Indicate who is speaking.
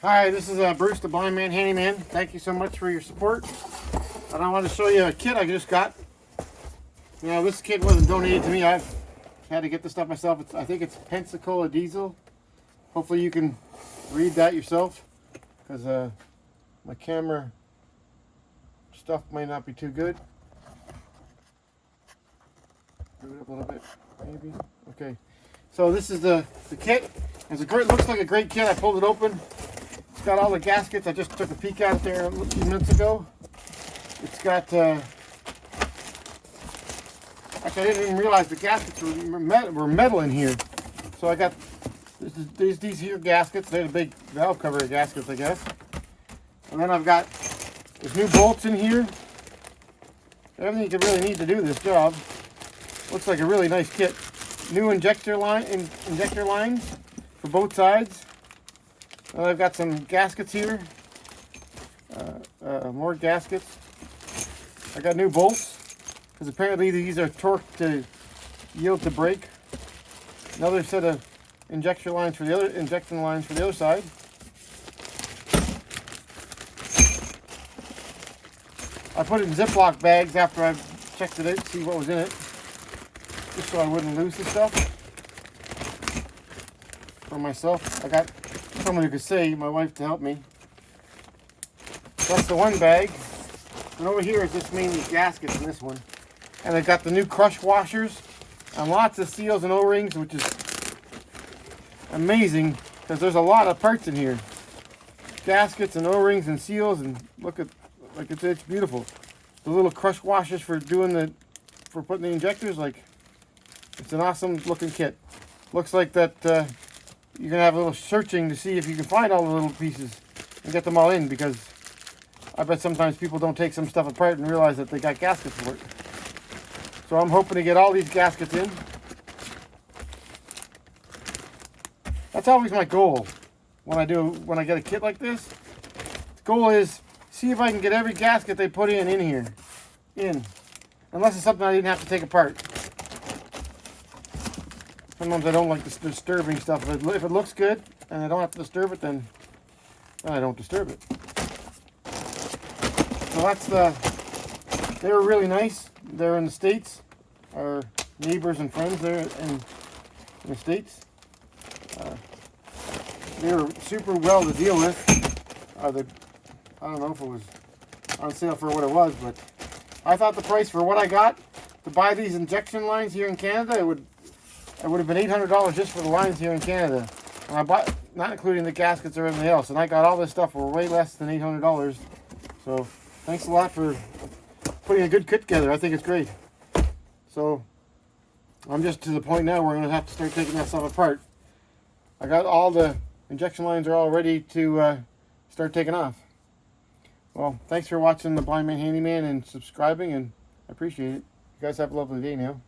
Speaker 1: Hi, this is Bruce, the Blind Man Handyman. Thank you so much for your support. And I want to show you a kit I just got. You know, this kit wasn't donated to me. I've had to get this stuff myself. I think it's Pensacola Diesel. Hopefully you can read that yourself, because my camera stuff might not be too good. Move it up a little bit, maybe. Okay. So this is the kit. It's a great, looks like a great kit. I pulled it open. It's got all the gaskets. I just took a peek out there a few minutes ago. It's got, actually I didn't even realize the gaskets were metal in here. So I got these here gaskets. They're the big valve cover gaskets, I guess. And then I've got there's new bolts in here. Everything you could really need to do this job. Looks like a really nice kit. New injector lines for both sides. And I've got some gaskets here. More gaskets. I got new bolts, because apparently these are torqued to yield to brake. Another set of injection lines for the other side. I put it in Ziploc bags after I checked it out to see what was in it, just so I wouldn't lose the stuff for myself. I got someone who could say, my wife, to help me. That's the one bag. And over here is just mainly gaskets in this one. And I got the new crush washers and lots of seals and O-rings, which is amazing because there's a lot of parts in here. Gaskets and O-rings and seals, and look at, like it's beautiful. The little crush washers for putting the injectors, like, it's an awesome looking kit. Looks like that you're gonna have a little searching to see if you can find all the little pieces and get them all in, because I bet sometimes people don't take some stuff apart and realize that they got gaskets for it. So I'm hoping to get all these gaskets in. That's always my goal when I get a kit like this. The goal is see if I can get every gasket they put in here. Unless it's something I didn't have to take apart. Sometimes I don't like this disturbing stuff. If it looks good and I don't have to disturb it, then I don't disturb it. So they were really nice. They're in the States. Our neighbors and friends there in the States. They were super well to deal with. I don't know if it was on sale for what it was, but I thought the price for what I got to buy these injection lines here in Canada, it would have been $800 just for the lines here in Canada. And I bought, not including the gaskets or everything else, and I got all this stuff for way less than $800. So thanks a lot for putting a good kit together. I think it's great. So I'm just to the point now where I'm going to have to start taking that stuff apart. I got all the injection lines are all ready to start taking off. Well, thanks for watching the Blind Man Handyman and subscribing, and I appreciate it. You guys have a lovely day now.